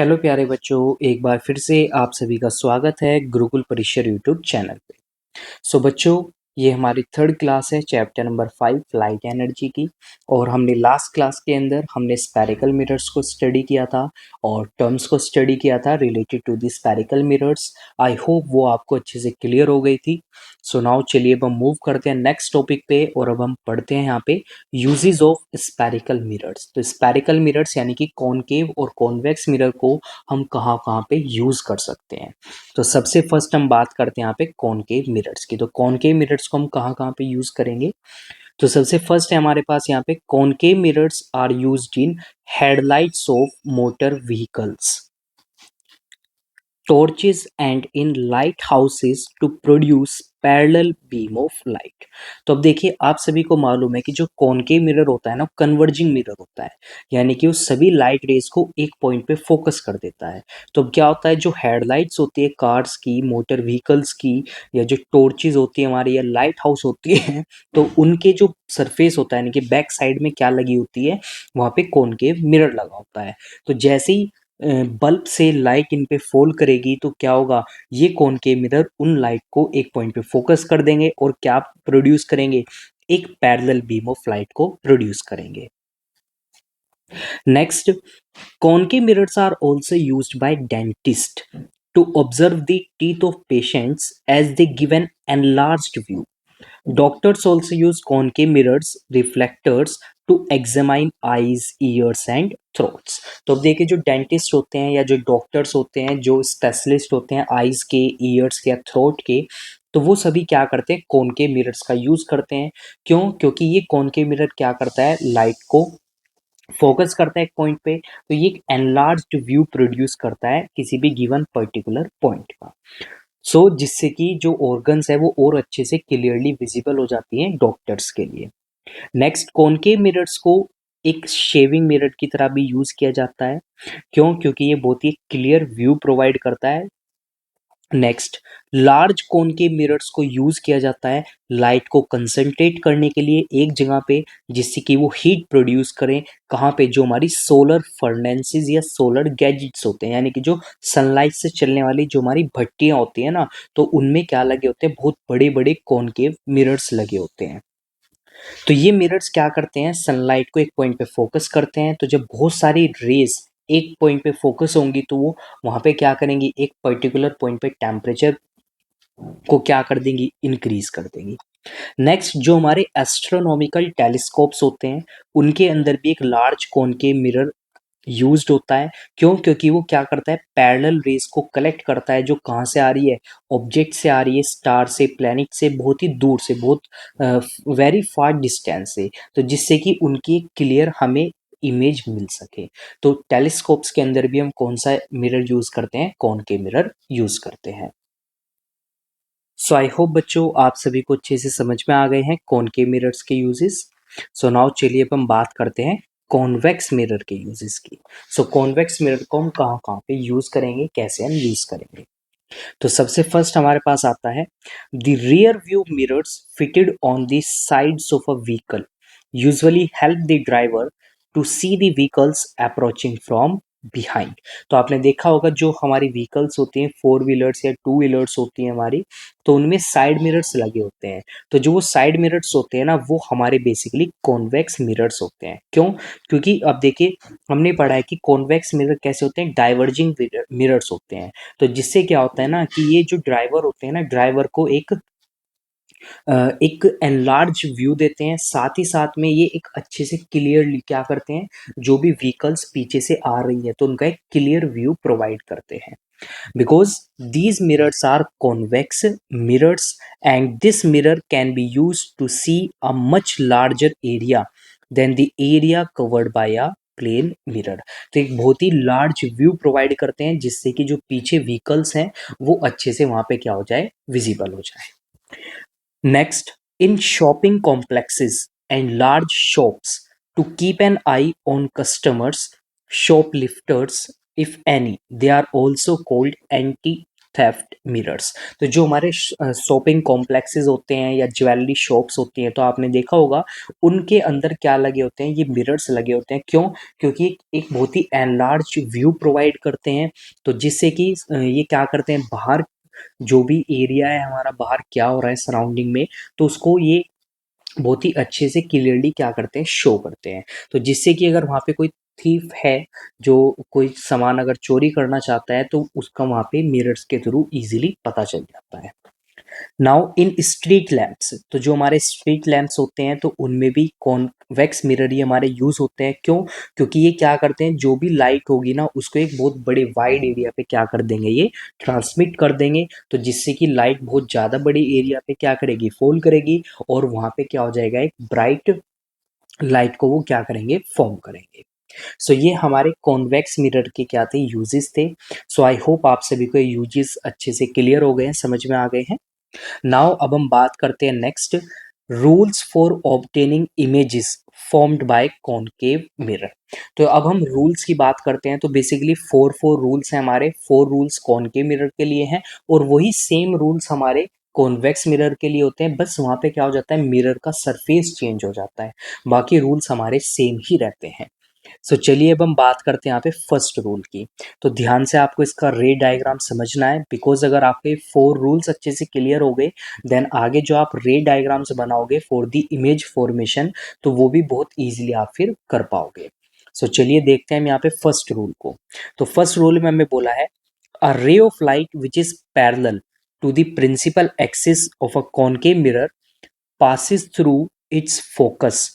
Hello प्यारे बच्चों, एक बार फिर से आप सभी का स्वागत है गुरुकुल परिसर यूट्यूब चैनल पे। बच्चों, ये हमारी थर्ड क्लास है चैप्टर नंबर 5 लाइट एनर्जी की। और हमने लास्ट क्लास के अंदर हमने स्फेरिकल मिरर्स को स्टडी किया था और टर्म्स को स्टडी किया था related to the spherical mirrors. I hope वो आपको अच्छे से क्लियर हो गई थी। नाउ चलिए अब हम मूव करते हैं नेक्स्ट टॉपिक पे और अब हम पढ़ते हैं यहाँ पे यूजेस ऑफ स्फेरिकल मिरर्स। तो स्फेरिकल मिरर्स यानी कि कॉनकेव और कॉन्वेक्स मिरर को हम कहाँ कहाँ पे यूज कर सकते हैं। तो सबसे फर्स्ट हम बात करते हैं यहाँ पे कॉनकेव मिरर्स की। तो कॉनकेव मिरर्स को हम कहाँ कहाँ पे यूज करेंगे। तो सबसे फर्स्ट है हमारे पास यहाँ पे concave mirrors are used in headlights of motor vehicles, torches and in lighthouses to produce parallel beam of light. तो अब देखिए, आप सभी को मालूम है कि जो कॉनकेव मिरर होता है ना, कन्वर्जिंग मिरर होता है, यानी कि वो सभी लाइट रेज को एक पॉइंट पे फोकस कर देता है। तो अब क्या होता है, जो हेडलाइट्स होती है कार्स की, मोटर व्हीकल्स की, या जो टॉर्चेस होती है हमारी, या लाइट हाउस होती है, तो उनके जो सरफेस होता है यानी कि बैक साइड में क्या लगी होती है, वहाँ पे कॉनकेव मिरर लगा होता है। तो जैसे ही बल्ब से लाइट इन पे फॉल करेगी तो क्या होगा, ये कॉनकेव मिरर उन लाइट को एक पॉइंट पे फोकस कर देंगे और क्या प्रोड्यूस करेंगे, एक पैरेलल बीम ऑफ लाइट को प्रोड्यूस करेंगे। Next, concave mirrors are also used by dentist to observe the teeth of patients as they give an enlarged view. Doctors also use concave mirrors, reflectors to examine eyes, ears and throats. तो अब देखिए, जो dentist होते हैं या जो doctors होते हैं, जो स्पेशलिस्ट होते हैं आईज के, ईयर्स के या थ्रोट के, तो वो सभी क्या करते हैं, कॉनकेव मिरर्स का यूज करते हैं। क्यों? क्योंकि ये कॉनकेव मिरर क्या करता है, लाइट को फोकस करता है एक पॉइंट पे, तो ये एक एनलार्ज्ड व्यू प्रोड्यूस करता है किसी भी गिवन पर्टिकुलर पॉइंट का। जिससे कि जो ऑर्गन्स है वो और अच्छे से क्लियरली विजिबल हो जाती हैं डॉक्टर्स के लिए। नेक्स्ट, कॉनकेव मिरर्स को एक शेविंग मिरर की तरह भी यूज किया जाता है। क्यों? क्योंकि ये बहुत ही क्लियर व्यू प्रोवाइड करता है। नेक्स्ट, लार्ज कॉनकेव मिरर्स को यूज किया जाता है लाइट को कंसंट्रेट करने के लिए एक जगह पे, जिससे कि वो हीट प्रोड्यूस करें। कहाँ पे? जो हमारी सोलर फर्नेसेस या सोलर गैजेट्स होते हैं, यानी कि जो सनलाइट से चलने वाली जो हमारी भट्टियां होती है ना, तो उनमें क्या लगे होते हैं, बहुत बड़े बड़े कॉनकेव मिरर्स लगे होते हैं। तो ये मिरर्स क्या करते हैं, सनलाइट को एक पॉइंट पे फोकस करते हैं। तो जब बहुत सारी रेज एक पॉइंट पे फोकस होंगी तो वो वहां पे क्या करेंगी, एक पर्टिकुलर पॉइंट पे टेम्परेचर को क्या कर देंगी, इंक्रीज कर देंगी। नेक्स्ट, जो हमारे एस्ट्रोनॉमिकल टेलीस्कोप्स होते हैं, उनके अंदर भी एक लार्ज कॉनकेव मिरर यूज्ड होता है। क्यों? क्योंकि वो क्या करता है, पैरेलल रेज को कलेक्ट करता है, जो कहाँ से आ रही है, ऑब्जेक्ट से आ रही है, स्टार से, प्लैनेट से, बहुत ही दूर से, बहुत वेरी फार डिस्टेंस से, तो जिससे कि उनकी क्लियर हमें इमेज मिल सके। तो टेलीस्कोप्स के अंदर भी हम कौन सा मिरर यूज करते हैं, कॉनकेव मिरर यूज करते हैं। आई होप बच्चों आप सभी को अच्छे से समझ में आ गए हैं कॉनकेव मिरर्स के यूजेस। नाउ चलिए अब हम बात करते हैं कॉन्वेक्स मिरर के यूजेस की। कॉन्वेक्स मिरर को हम कहाँ कहाँ पे यूज करेंगे, कैसे हम यूज करेंगे। तो सबसे फर्स्ट हमारे पास आता है the rear view mirrors fitted on the sides of a vehicle usually help the driver to see the vehicles approaching from behind. तो आपने देखा होगा, जो हमारी व्हीकल्स होती हैं, फोर व्हीलर्स या टू व्हीलर्स होती हैं हमारी, तो उनमें साइड मिरर्स लगे होते हैं। तो जो वो साइड मिरर्स होते हैं ना, वो हमारे बेसिकली कॉन्वेक्स मिरर्स होते हैं। क्यों? क्योंकि अब देखिए, हमने पढ़ा है कि कॉन्वेक्स मिरर कैसे होते हैं, डाइवर्जिंग मिरर्स होते हैं। तो जिससे क्या होता है ना, कि ये जो ड्राइवर होते हैं ना, ड्राइवर को एक एनलार्ज व्यू देते हैं, साथ ही साथ में ये एक अच्छे से क्लियरली क्या करते हैं, जो भी व्हीकल्स पीछे से आ रही है तो उनका एक क्लियर व्यू प्रोवाइड करते हैं। Because these mirrors are convex mirrors and this mirror can be use to see a much larger area than the area covered by a plane mirror. तो एक बहुत ही लार्ज व्यू प्रोवाइड करते हैं, जिससे कि जो पीछे व्हीकल्स हैं वो अच्छे से वहां पे क्या हो जाए, विजिबल हो जाए। Next, in shopping complexes and large shops, to keep an eye on customers, shoplifters, if any, they are also called anti theft mirrors. तो जो हमारे शॉपिंग कॉम्प्लेक्सेस होते हैं या ज्वेलरी शॉप्स होती हैं, तो आपने देखा होगा उनके अंदर क्या लगे होते हैं, ये मिरर्स लगे होते हैं। क्यों? क्योंकि एक बहुत ही एनलार्ज व्यू प्रोवाइड करते हैं। तो जिससे कि ये क्या करते हैं, बाहर जो भी एरिया है हमारा, बाहर क्या हो रहा है सराउंडिंग में, तो उसको ये बहुत ही अच्छे से क्लियरली क्या करते हैं, शो करते हैं। तो जिससे कि अगर वहाँ पे कोई थीफ है जो कोई सामान अगर चोरी करना चाहता है, तो उसका वहाँ पे मिरर्स के थ्रू इजीली पता चल जाता है। नाउ इन स्ट्रीट लैंप्स, तो जो हमारे स्ट्रीट लैंप्स होते हैं, तो उनमें भी कॉन्वेक्स मिरर ही हमारे यूज होते हैं। क्यों? क्योंकि ये क्या करते हैं, जो भी लाइट होगी ना, उसको एक बहुत बड़े वाइड एरिया पे क्या कर देंगे, ये ट्रांसमिट कर देंगे। तो जिससे कि लाइट बहुत ज़्यादा बड़ी एरिया पे क्या करेगी, फॉल करेगी, और वहाँ पे क्या हो जाएगा, एक ब्राइट लाइट को वो क्या करेंगे, फॉर्म करेंगे। सो ये हमारे कॉन्वेक्स मिरर के क्या थे, यूजेस थे। सो आई होप आप सभी को यूजेस अच्छे से क्लियर हो गए हैं, समझ में आ गए हैं। नाउ अब हम बात करते हैं next, rules for obtaining images formed by concave mirror. तो अब हम रूल्स की बात करते हैं। तो बेसिकली फोर रूल्स हैं हमारे, फोर रूल्स कॉनकेव मिरर के लिए हैं, और वही सेम रूल्स हमारे कॉन्वेक्स मिरर के लिए होते हैं। बस वहाँ पे क्या हो जाता है, मिरर का सरफेस चेंज हो जाता है, बाकी रूल्स हमारे सेम ही रहते हैं। सो चलिए अब हम बात करते हैं यहाँ पे फर्स्ट रूल की। तो ध्यान से आपको इसका रे डायग्राम समझना है, बिकॉज अगर आपके फोर रूल्स अच्छे से क्लियर हो गए, देन आगे जो आप रे डायग्राम्स बनाओगे फॉर द इमेज फॉर्मेशन, तो वो भी बहुत ईजिली आप फिर कर पाओगे। सो चलिए देखते हैं हम यहाँ पे फर्स्ट रूल को। तो फर्स्ट रूल में हमें बोला है, a ray of light which is parallel to the principal axis of a concave mirror passes through its focus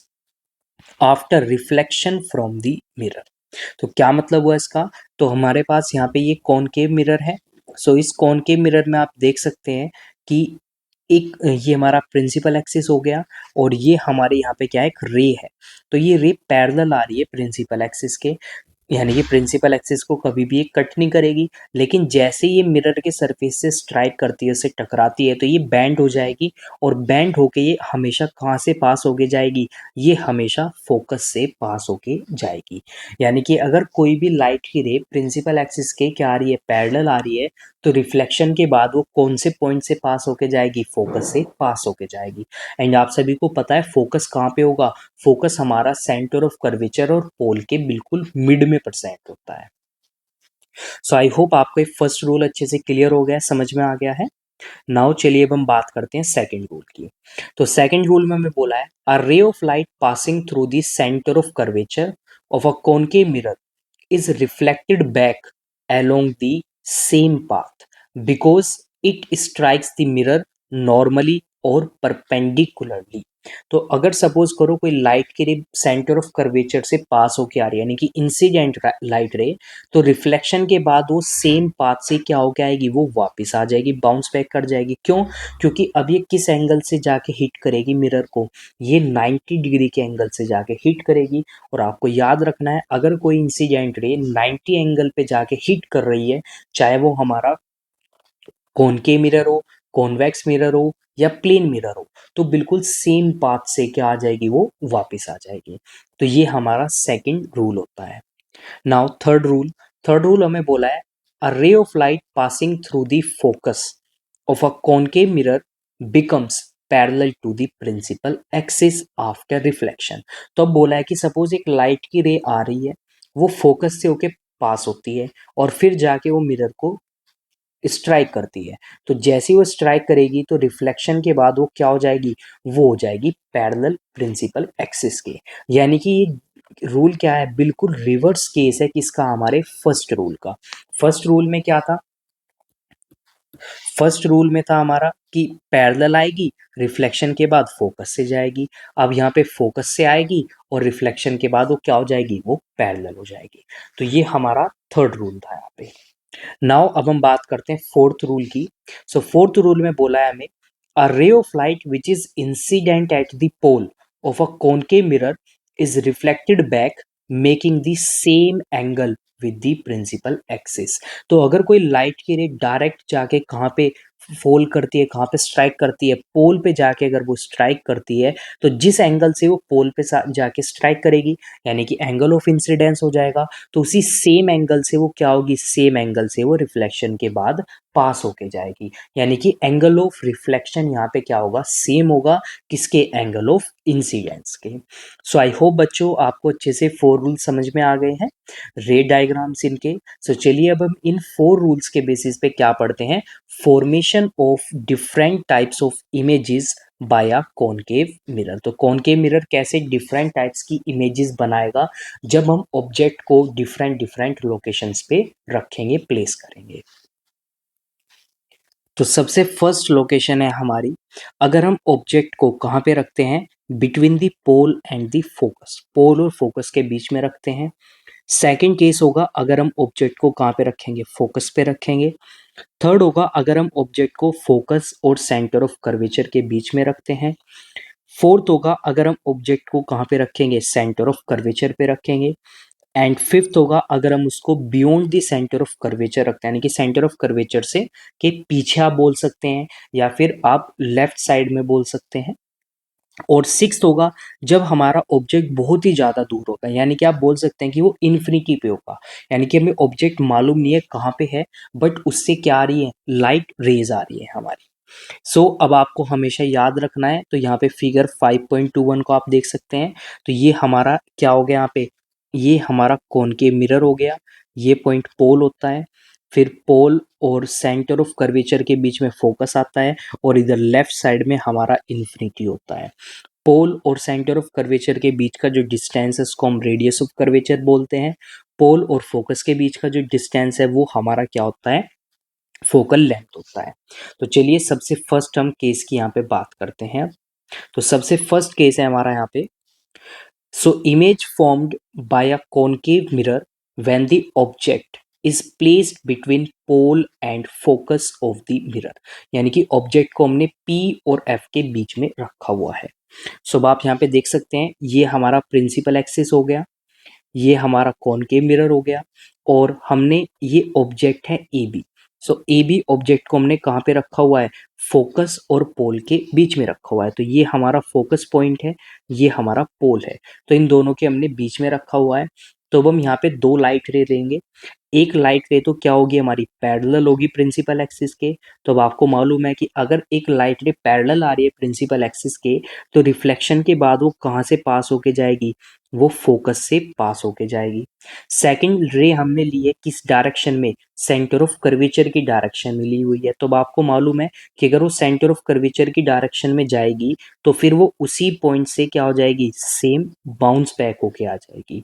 after reflection from the mirror. तो क्या मतलब हुआ इसका? तो हमारे पास यहाँ पे ये कॉनकेव मिरर है। सो इस कॉनकेव मिरर में आप देख सकते हैं कि एक ये हमारा प्रिंसिपल एक्सिस हो गया, और ये हमारे यहाँ पे क्या है, एक रे है। तो ये रे पैरेलल आ रही है प्रिंसिपल एक्सिस के, यानी कि प्रिंसिपल एक्सिस को कभी भी ये कट नहीं करेगी। लेकिन जैसे ये मिरर के सरफेस से स्ट्राइक करती है, उससे टकराती है, तो ये बैंड हो जाएगी, और बैंड होके ये हमेशा कहाँ से पास होके जाएगी, ये हमेशा फोकस से पास होके जाएगी। यानी कि अगर कोई भी लाइट की रे प्रिंसिपल एक्सिस के क्या आ रही है, पैरेलल आ रही है, तो रिफ्लेक्शन के बाद वो कौन से पॉइंट से पास होके जाएगी, फोकस से पास होके जाएगी। एंड आप सभी को पता है फोकस कहाँ पे होगा, फोकस हमारा सेंटर ऑफ कर्वेचर और पोल के बिल्कुल मिड में प्रेजेंट होता है। सो आई होप आपको फर्स्ट रूल अच्छे से क्लियर हो गया, समझ में आ गया है। नाउ चलिए अब हम बात करते हैं सेकंड रूल की। तो सेकंड रूल में हमें बोला है, a ray of light passing through the centre of curvature of a concave mirror is reflected back along the same path because it strikes the mirror normally और perpendicularly. तो अगर suppose करो कोई light की रे सेंटर ऑफ कर्वेचर से पास होके आ रही है, यानी कि इंसिडेंट लाइट रे, तो रिफ्लेक्शन के बाद वो सेम पाथ से क्या होके आएगी, वो वापस आ जाएगी, बाउंस बैक कर जाएगी। क्यों? क्योंकि अब ये किस एंगल से जाके हिट करेगी मिरर को, ये 90 डिग्री के एंगल से जाके हिट करेगी। और आपको याद रखना है, अगर कोई इंसिडेंट रे 90 एंगल पे जाके हिट कर रही है, चाहे वो हमारा कॉनकेव मिरर हो, कॉन्वेक्स मिरर हो, या प्लेन मिरर हो, तो बिल्कुल सेम पाथ से क्या आ जाएगी, वो वापस आ जाएगी। तो ये हमारा सेकंड रूल होता है। नाउ थर्ड रूल हमें बोला है, a ray of light passing through the focus of a concave mirror becomes parallel to the principal axis after reflection. तो अब बोला है कि सपोज एक लाइट की रे आ रही है, वो फोकस से होके पास होती है, और फिर जाके वो मिरर को स्ट्राइक करती है। तो जैसे ही वो स्ट्राइक करेगी, तो रिफ्लेक्शन के बाद वो क्या हो जाएगी, वो हो जाएगी पैरेलल प्रिंसिपल एक्सिस के। यानी कि ये रूल क्या है, बिल्कुल रिवर्स केस है किसका, हमारे फर्स्ट रूल का। फर्स्ट रूल में क्या था, फर्स्ट रूल में था हमारा कि पैरेलल आएगी, रिफ्लेक्शन के बाद फोकस से जाएगी। अब यहाँ पे फोकस से आएगी, और रिफ्लेक्शन के बाद वो क्या हो जाएगी, वो पैरेलल हो जाएगी। तो ये हमारा थर्ड रूल था यहाँ पे। नाउ अब हम बात करते हैं फोर्थ रूल की। सो फोर्थ रूल में बोला है हमें, a ray of light which is incident at the pole of a concave mirror is reflected back making the same angle with the principal axis. तो अगर कोई लाइट की रे डायरेक्ट जाके कहाँ पे फॉल करती है, कहाँ पे स्ट्राइक करती है, पोल पे जाके अगर वो स्ट्राइक करती है तो जिस एंगल से वो पोल पे जाके स्ट्राइक करेगी यानी कि एंगल ऑफ इंसिडेंस हो जाएगा, तो उसी सेम एंगल से वो क्या होगी, सेम एंगल से वो रिफ्लेक्शन के बाद पास होके जाएगी, यानी कि एंगल ऑफ रिफ्लेक्शन यहाँ पे क्या होगा, सेम होगा किसके, एंगल ऑफ इंसिडेंस के। सो आई होप बच्चों आपको अच्छे से 4 रूल समझ में आ गए हैं, रे डायग्राम्स इनके। सो चलिए अब हम इन 4 रूल्स के बेसिस पे क्या पढ़ते हैं, formation of different types of images bye a concave mirror. तो कॉनकेव मिरर कैसे डिफरेंट टाइप्स की इमेजेस बनाएगा जब हम ऑब्जेक्ट को डिफरेंट डिफरेंट लोकेशंस पे रखेंगे, प्लेस करेंगे। तो सबसे फर्स्ट लोकेशन है हमारी, अगर हम ऑब्जेक्ट को कहाँ पे रखते हैं, between the pole and the focus, pole और फोकस के बीच में रखते हैं। सेकंड केस होगा अगर हम ऑब्जेक्ट को कहाँ पे रखेंगे, फोकस पे रखेंगे। थर्ड होगा अगर हम ऑब्जेक्ट को फोकस और सेंटर ऑफ कर्वेचर के बीच में रखते हैं। फोर्थ होगा अगर हम ऑब्जेक्ट को कहाँ पे रखेंगे, सेंटर ऑफ कर्वेचर पे रखेंगे। एंड फिफ्थ होगा अगर हम उसको beyond the centre of curvature रखते हैं, यानी कि सेंटर ऑफ कर्वेचर से के पीछे आप बोल सकते हैं या फिर आप लेफ्ट साइड में बोल सकते हैं। और सिक्स्थ होगा जब हमारा ऑब्जेक्ट बहुत ही ज़्यादा दूर होगा, यानी कि आप बोल सकते हैं कि वो इन्फिनिटी पे होगा, यानी कि हमें ऑब्जेक्ट मालूम नहीं है कहाँ पे है, बट उससे क्या आ रही है, लाइट रेज आ रही है हमारी। सो अब आपको हमेशा याद रखना है, तो यहाँ पे फिगर 5.21 को आप देख सकते हैं। तो ये हमारा क्या हो गया यहाँ पे, ये हमारा कॉनकेव मिरर हो गया, ये पॉइंट पोल होता है, फिर पोल और सेंटर ऑफ कर्वेचर के बीच में फोकस आता है, और इधर लेफ्ट साइड में हमारा इन्फिनिटी होता है। पोल और सेंटर ऑफ कर्वेचर के बीच का जो डिस्टेंस है उसको हम रेडियस ऑफ कर्वेचर बोलते हैं। पोल और फोकस के बीच का जो डिस्टेंस है वो हमारा क्या होता है, फोकल लेंथ होता है। तो चलिए सबसे फर्स्ट हम केस की यहाँ पे बात करते हैं। तो सबसे फर्स्ट केस है हमारा यहाँ पे, so image formed by a concave mirror when the object is placed between pole and focus of the mirror, यानी कि ऑब्जेक्ट को हमने P और F के बीच में रखा हुआ है। सो अब आप यहाँ पे देख सकते हैं ये हमारा प्रिंसिपल एक्सिस हो गया, ये हमारा कॉनकेव मिरर हो गया, और हमने ये ऑब्जेक्ट है A B. So A B object को हमने कहाँ पे रखा हुआ है, फोकस और पोल के बीच में रखा हुआ है। तो ये हमारा फोकस पॉइंट है, ये हमारा पोल है, तो इन दोनों के हमने बीच में रखा हुआ है। तो अब हम यहाँ पे 2 लाइट रे लेंगे, एक लाइट रे तो क्या होगी हमारी, पैरेलल होगी प्रिंसिपल एक्सिस के। तो अब आपको मालूम है कि अगर एक लाइट रे पैरेलल आ रही है प्रिंसिपल एक्सिस के, तो रिफ्लेक्शन के बाद वो कहाँ से पास होके जाएगी, वो फोकस से पास होके जाएगी। सेकंड रे हमने ली है किस डायरेक्शन में, सेंटर ऑफ कर्वेचर की डायरेक्शन में ली हुई है। तो अब आपको मालूम है कि अगर वो सेंटर ऑफ कर्वेचर की डायरेक्शन में जाएगी तो फिर वो उसी पॉइंट से क्या हो जाएगी, सेम बाउंस बैक होके आ जाएगी।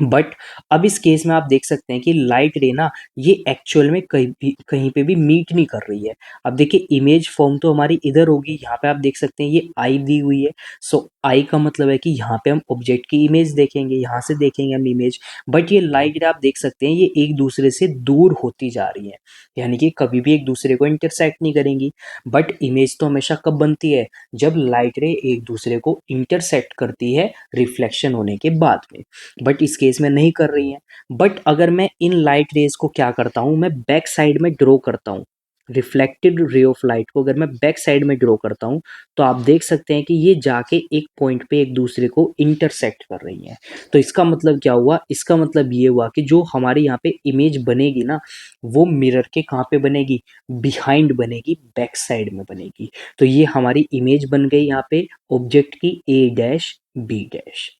बट अब इस केस में आप देख सकते हैं कि लाइट रे ना ये एक्चुअल में कहीं पे भी मीट नहीं कर रही है। अब देखिए इमेज फॉर्म तो हमारी इधर होगी, यहाँ पे आप देख सकते हैं ये आई दी हुई है। सो आई का मतलब है कि यहाँ पे हम ऑब्जेक्ट की इमेज देखेंगे, यहाँ से देखेंगे हम इमेज। बट ये लाइट रे आप देख सकते हैं ये एक दूसरे से दूर होती जा रही है, यानी कि कभी भी एक दूसरे को इंटरसेक्ट नहीं करेंगी। बट इमेज तो हमेशा कब बनती है, जब लाइट रे एक दूसरे को इंटरसेक्ट करती है रिफ्लेक्शन होने के बाद में। बट इस केस में नहीं कर रही हैं। बट अगर मैं इन लाइट रेज को क्या करता हूँ, मैं बैक साइड में ड्रॉ करता हूँ, रिफ्लेक्टेड रे ऑफ लाइट को अगर मैं बैक साइड में ड्रॉ करता हूँ, तो आप देख सकते हैं कि ये जाके एक पॉइंट पे एक दूसरे को इंटरसेक्ट कर रही हैं। तो इसका मतलब क्या हुआ, इसका मतलब ये हुआ कि जो हमारे यहाँ पे इमेज बनेगी ना, वो मिरर के कहाँ पे बनेगी, बिहाइंड बनेगी, बैक साइड में बनेगी। तो ये हमारी इमेज बन गई यहाँ पे ऑब्जेक्ट की ए डैश बी डैश।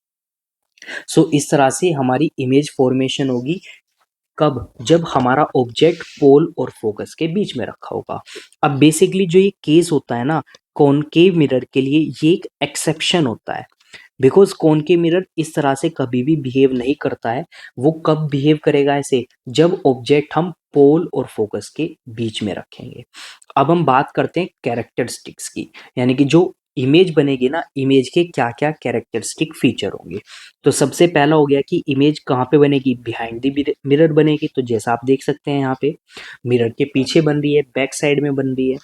सो इस तरह से हमारी इमेज फॉर्मेशन होगी कब, जब हमारा ऑब्जेक्ट पोल और फोकस के बीच में रखा होगा। अब बेसिकली जो ये केस होता है ना कॉनकेव मिरर के लिए, ये एक एक्सेप्शन होता है, बिकॉज कॉनकेव मिरर इस तरह से कभी भी बिहेव नहीं करता है। वो कब बिहेव करेगा ऐसे, जब ऑब्जेक्ट हम पोल और फोकस के बीच में रखेंगे। अब हम बात करते हैं कैरेक्टरिस्टिक्स की, यानी कि जो इमेज बनेगी ना, इमेज के क्या क्या कैरेक्टरिस्टिक फीचर होंगे। तो सबसे पहला हो गया कि इमेज कहाँ पे बनेगी, बिहाइंड द मिरर बनेगी। तो जैसा आप देख सकते हैं यहाँ पे मिरर के पीछे बन रही है, बैक साइड में बन रही है।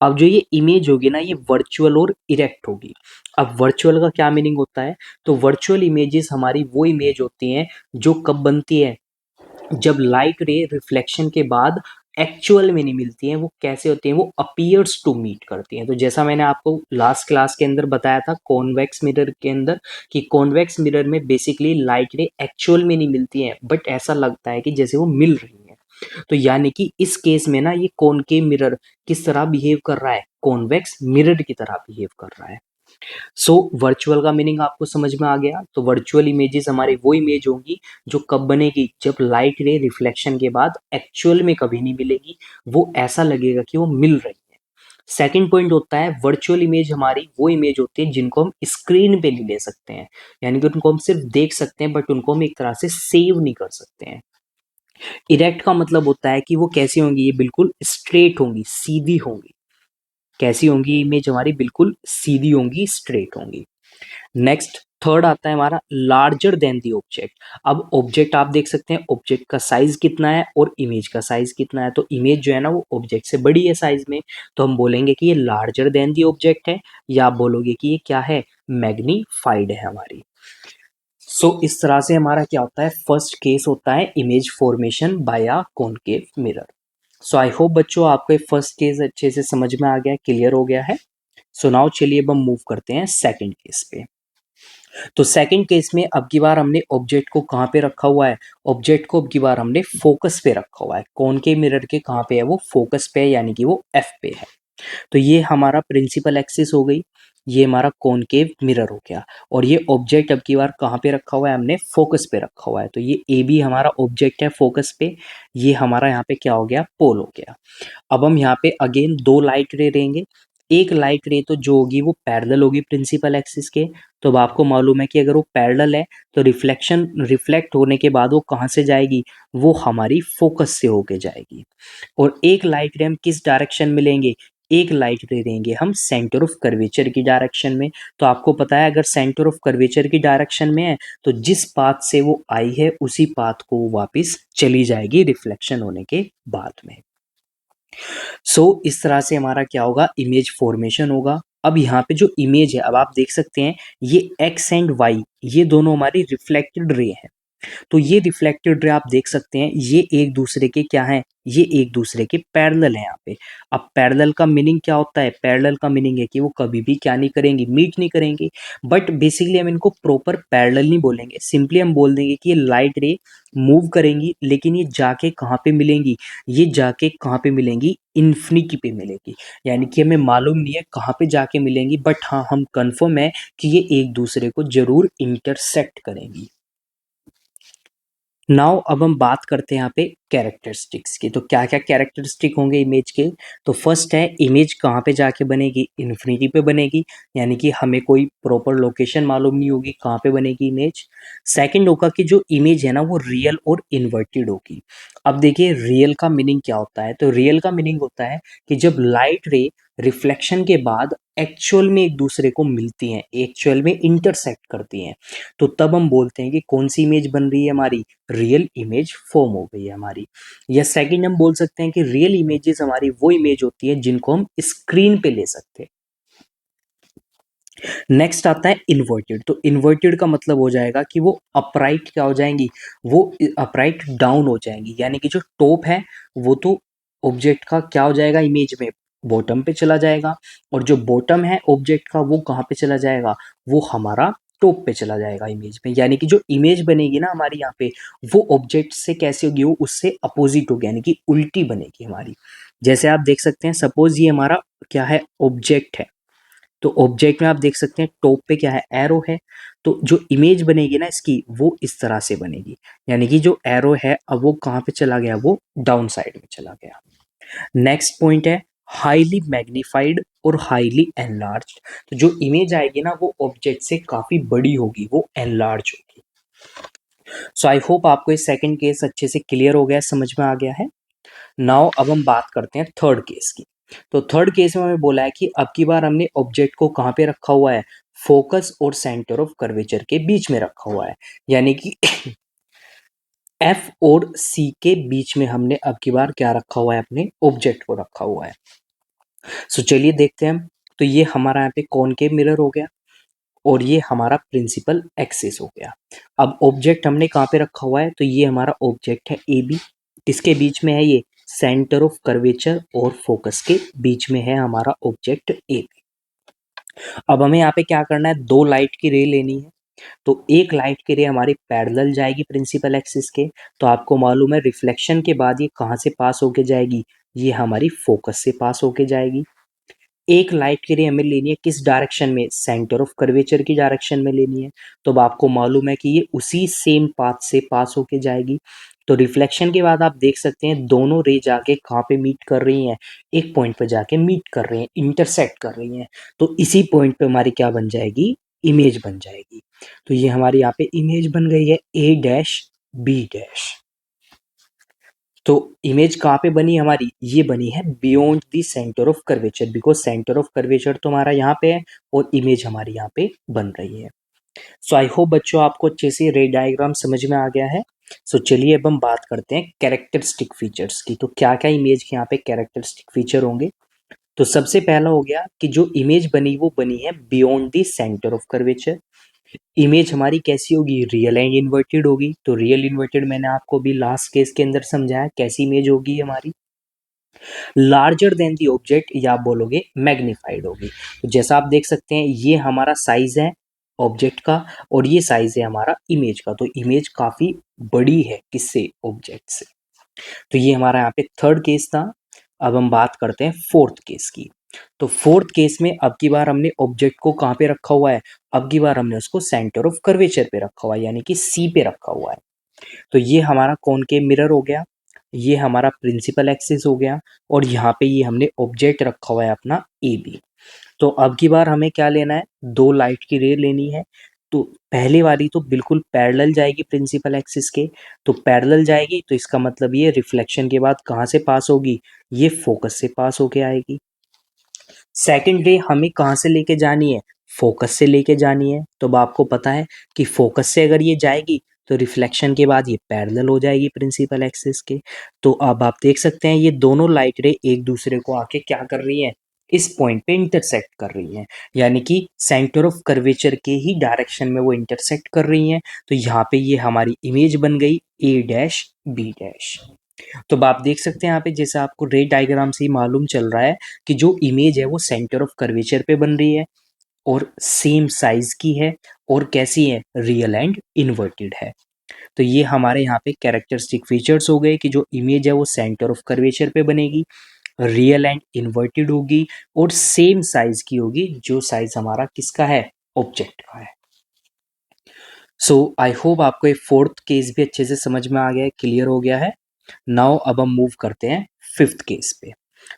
अब जो ये इमेज होगी ना, ये वर्चुअल और इरेक्ट होगी। अब वर्चुअल का क्या मीनिंग होता है, तो वर्चुअल इमेजेस हमारी वो इमेज होती हैं जो कब बनती है, जब लाइट रे रिफ्लेक्शन के बाद एक्चुअल में नहीं मिलती हैं। वो कैसे होती हैं, वो अपीयर्स टू मीट करती हैं। तो जैसा मैंने आपको लास्ट क्लास के अंदर बताया था कॉन्वेक्स मिरर के अंदर, कि कॉन्वेक्स मिरर में बेसिकली लाइट रे एक्चुअल में नहीं मिलती हैं, बट ऐसा लगता है कि जैसे वो मिल रही हैं। तो यानी कि इस केस में ना ये कॉनकेव मिरर किस तरह बिहेव कर रहा है, कॉन्वेक्स मिरर की तरह बिहेव कर रहा है। सो वर्चुअल का मीनिंग आपको समझ में आ गया। तो वर्चुअल इमेजेस हमारी वो इमेज होंगी जो कब बनेगी, जब लाइट रे रिफ्लेक्शन के बाद एक्चुअल में कभी नहीं मिलेगी, वो ऐसा लगेगा कि वो मिल रही है। सेकंड पॉइंट होता है वर्चुअल इमेज हमारी वो इमेज होती है जिनको हम स्क्रीन पे नहीं ले सकते हैं, यानी कि उनको हम सिर्फ देख सकते हैं, बट उनको हम एक तरह से सेव नहीं कर सकते हैं। इरेक्ट का मतलब होता है कि वो कैसी होंगी, ये बिल्कुल स्ट्रेट होंगी, सीधी होंगी। कैसी होंगी इमेज हमारी, बिल्कुल सीधी होंगी, स्ट्रेट होंगी। नेक्स्ट थर्ड आता है हमारा लार्जर देन दी ऑब्जेक्ट। अब ऑब्जेक्ट आप देख सकते हैं, ऑब्जेक्ट का साइज कितना है और इमेज का साइज कितना है। तो इमेज जो है ना वो ऑब्जेक्ट से बड़ी है साइज में, तो हम बोलेंगे कि ये लार्जर देन दी ऑब्जेक्ट है, या आप बोलोगे कि ये क्या है, मैग्नीफाइड है हमारी। इस तरह से हमारा क्या होता है, फर्स्ट केस होता है image formation by a concave mirror. I hope बच्चों आपको फर्स्ट केस अच्छे से समझ में आ गया, क्लियर हो गया है। नाउ चलिए अब हम मूव करते हैं सेकंड केस पे। तो सेकंड केस में अब की बार हमने ऑब्जेक्ट को कहाँ पे रखा हुआ है, ऑब्जेक्ट को अब की बार हमने फोकस पे रखा हुआ है। कॉनकेव मिरर के कहाँ पे है, वो फोकस पे है, यानी कि वो एफ पे है। तो ये हमारा प्रिंसिपल एक्सिस हो गई, ये हमारा कॉनकेव मिरर हो गया, और ये ऑब्जेक्ट अब की बार कहाँ पे रखा हुआ है, हमने फोकस पे रखा हुआ है। तो ये ए बी हमारा ऑब्जेक्ट है फोकस पे, ये हमारा यहाँ पे क्या हो गया, पोल हो गया। अब हम यहाँ पे अगेन दो लाइट रे लेंगे। एक लाइट रे तो जो होगी वो पैरेलल होगी प्रिंसिपल एक्सिस के। तो अब आपको मालूम है कि अगर वो पैरेलल है तो रिफ्लेक्शन रिफ्लेक्ट होने के बाद वो कहाँ से जाएगी, वो हमारी फोकस से होके जाएगी। और एक लाइट रे हम किस डायरेक्शन में लेंगे, एक लाइट रे देंगे हम सेंटर ऑफ कर्वेचर की डायरेक्शन में। तो आपको पता है अगर सेंटर ऑफ कर्वेचर की डायरेक्शन में है तो जिस पाथ से वो आई है उसी पाथ को वो वापस चली जाएगी रिफ्लेक्शन होने के बाद में। इस तरह से हमारा क्या होगा, इमेज फॉर्मेशन होगा। अब यहाँ पे जो इमेज है, अब आप देख सकते हैं ये एक्स एंड वाई ये दोनों हमारी रिफ्लेक्टेड रे हैं। तो ये रिफ्लेक्टेड रे आप देख सकते हैं ये एक दूसरे के क्या हैं, ये एक दूसरे के पैरेलल हैं यहाँ पे। अब पैरेलल का मीनिंग क्या होता है, पैरेलल का मीनिंग है कि वो कभी भी क्या नहीं करेंगी, मीट नहीं करेंगी। बट बेसिकली हम इनको प्रॉपर पैरेलल नहीं बोलेंगे, सिंपली हम बोल देंगे कि ये लाइट रे मूव करेंगी, लेकिन ये जाके कहाँ पे मिलेंगी, ये जाके कहाँ पे मिलेंगी, इन्फिनिटी पे मिलेगी। यानी कि हमें मालूम नहीं है कहाँ पे जाके मिलेंगी, बट हाँ हम कंफर्म है कि ये एक दूसरे को जरूर इंटरसेक्ट करेंगी। नाउ अब हम बात करते हैं यहाँ पे कैरेक्टरिस्टिक्स की। तो क्या क्या कैरेक्टरिस्टिक होंगे इमेज के, तो फर्स्ट है इमेज कहाँ पे जाके बनेगी, इन्फिनिटी पे बनेगी, यानी कि हमें कोई प्रॉपर लोकेशन मालूम नहीं होगी कहाँ पे बनेगी इमेज। सेकंड होगा कि जो इमेज है ना वो रियल और इन्वर्टेड होगी। अब देखिए रियल का मीनिंग क्या होता है, तो रियल का मीनिंग होता है कि जब लाइट रे रिफ्लेक्शन के बाद एक्चुअल में एक दूसरे को मिलती हैं, एक्चुअल में इंटरसेक्ट करती हैं, तो तब हम बोलते हैं कि कौन सी इमेज बन रही है हमारी, रियल इमेज फॉर्म हो गई है हमारी। या सेकंड हम बोल सकते हैं कि रियल इमेजेस हमारी वो इमेज होती है जिनको हम स्क्रीन पे ले सकते हैं। नेक्स्ट आता है इन्वर्टेड। तो इन्वर्टेड का मतलब हो जाएगा कि वो अपराइट क्या हो जाएंगी, वो अपराइट डाउन हो जाएंगी, यानी कि जो टॉप है वो तो ऑब्जेक्ट का क्या हो जाएगा इमेज में, बॉटम पे चला जाएगा, और जो बॉटम है ऑब्जेक्ट का वो कहाँ पे चला जाएगा, वो हमारा टॉप पे चला जाएगा इमेज में। यानी कि जो इमेज बनेगी ना हमारी यहाँ पे, वो ऑब्जेक्ट से कैसे होगी, वो उससे अपोजिट होगी, यानी कि उल्टी बनेगी हमारी। जैसे आप देख सकते हैं सपोज ये हमारा क्या है, ऑब्जेक्ट है। तो ऑब्जेक्ट में आप देख सकते हैं टॉप पे क्या है, एरो है। तो जो इमेज बनेगी ना इसकी वो इस तरह से बनेगी, यानी कि जो एरो है अब वो कहाँ पे चला गया, वो डाउन साइड में चला गया। नेक्स्ट पॉइंट है हाईली मैग्नीफाइड और हाईली एनलार्ज। तो जो इमेज आएगी ना वो ऑब्जेक्ट से काफी बड़ी होगी, वो एनलार्ज होगी। आई होप आपको ये सेकंड केस अच्छे से क्लियर हो गया, समझ में आ गया है। नाउ अब हम बात करते हैं थर्ड केस की। तो थर्ड केस में हमें बोला है कि अब की बार हमने ऑब्जेक्ट को कहाँ पे रखा हुआ है, फोकस और सेंटर ऑफ कर्वेचर के बीच में रखा हुआ है, यानी कि एफ और सी के बीच में हमने अब की बार क्या रखा हुआ है, अपने ऑब्जेक्ट को रखा हुआ है। चलिए देखते हैं हम। तो ये हमारा यहाँ पे कॉनकेव मिरर हो गया, और ये हमारा प्रिंसिपल एक्सिस हो गया। अब ऑब्जेक्ट हमने कहाँ पे रखा हुआ है, तो ये हमारा ऑब्जेक्ट है ए बी, किसके बीच में है ये, सेंटर ऑफ कर्वेचर और फोकस के बीच में है हमारा ऑब्जेक्ट ए। अब हमें यहाँ पे क्या करना है, दो लाइट की रे लेनी है। तो एक लाइट की रे हमारी पैरेलल जाएगी प्रिंसिपल एक्सिस के, तो आपको मालूम है रिफ्लेक्शन के बाद ये कहाँ से पास होके जाएगी, ये हमारी फोकस से पास होके जाएगी। एक लाइट की रे हमें लेनी है किस डायरेक्शन में, सेंटर ऑफ कर्वेचर की डायरेक्शन में लेनी है। तो अब आपको मालूम है कि ये उसी सेम पाथ से पास होके जाएगी। तो रिफ्लेक्शन के बाद आप देख सकते हैं दोनों रे जाके कहाँ पे मीट कर रही हैं, एक पॉइंट पे जाके मीट कर रही हैं, इंटरसेक्ट कर रही हैं। तो इसी पॉइंट पे हमारी क्या बन जाएगी, इमेज बन जाएगी। तो ये हमारी यहाँ पे इमेज बन गई है ए डैश बी डैश। तो इमेज कहाँ पे बनी हमारी, ये बनी है beyond the centre of curvature, because centre of curvature तो हमारा यहाँ पे है और इमेज हमारी यहाँ पे बन रही है। सो आई होप बच्चों आपको अच्छे से रे डायग्राम समझ में आ गया है। सो चलिए अब हम बात करते हैं कैरेक्टरिस्टिक फीचर्स की। तो क्या क्या इमेज के यहाँ पे कैरेक्टरिस्टिक फीचर होंगे। तो सबसे पहला हो गया कि जो इमेज बनी वो बनी है beyond the centre of curvature. Image हमारी कैसी होगी, रियल एंड इन्वर्टेड होगी। तो रियल इन्वर्टेड मैंने आपको भी लास्ट केस के अंदर समझाया कैसी इमेज होगी हमारी, लार्जर देन दी ऑब्जेक्ट, या आप बोलोगे मैग्नीफाइड होगी। तो जैसा आप देख सकते हैं ये हमारा साइज है ऑब्जेक्ट का और ये साइज है हमारा इमेज का। तो इमेज काफी बड़ी है किससे, ऑब्जेक्ट से। तो ये हमारा यहाँ पे थर्ड केस था। अब हम बात करते हैं फोर्थ केस की। तो फोर्थ केस में अब की बार हमने ऑब्जेक्ट को कहाँ पे रखा हुआ है, अब की बार हमने उसको सेंटर ऑफ कर्वेचर पे रखा हुआ है, यानी कि सी पे रखा हुआ है। तो ये हमारा कॉनकेव मिरर हो गया, ये हमारा प्रिंसिपल एक्सिस हो गया, और यहाँ पे ये हमने ऑब्जेक्ट रखा हुआ है अपना ए बी। तो अब की बार हमें क्या लेना है, दो लाइट की रे लेनी है। तो पहले वाली तो बिल्कुल पैरेलल जाएगी प्रिंसिपल एक्सिस के, तो पैरेलल जाएगी तो इसका मतलब ये रिफ्लेक्शन के बाद कहाँ से पास होगी, ये फोकस से पास होके आएगी। सेकंड रे हमें कहाँ से लेके जानी है, फोकस से लेके जानी है। तो अब आपको पता है कि फोकस से अगर ये जाएगी तो रिफ्लेक्शन के बाद ये पैरेलल हो जाएगी प्रिंसिपल एक्सिस के। तो अब आप देख सकते हैं ये दोनों लाइट रे एक दूसरे को आके क्या कर रही हैं, इस पॉइंट पे इंटरसेक्ट कर रही हैं, यानी कि सेंटर ऑफ कर्वेचर के ही डायरेक्शन में वो इंटरसेक्ट कर रही हैं। तो यहाँ पे ये हमारी इमेज बन गई ए डैश बी डैश। तो अब आप देख सकते हैं यहाँ पे जैसे आपको रे डायग्राम से ही मालूम चल रहा है कि जो इमेज है वो सेंटर ऑफ कर्वेचर पे बन रही है और सेम साइज की है और कैसी है, रियल एंड इन्वर्टेड है। तो ये हमारे यहाँ पे कैरेक्टरिस्टिक फीचर्स हो गए कि जो इमेज है वो सेंटर ऑफ कर्वेचर पे बनेगी, रियल एंड इन्वर्टेड होगी और सेम साइज की होगी, जो साइज हमारा किसका है, ऑब्जेक्ट का है। सो आई होप आपको ये फोर्थ केस भी अच्छे से समझ में आ गया है, क्लियर हो गया है। नाउ अब हम मूव करते हैं फिफ्थ केस पे।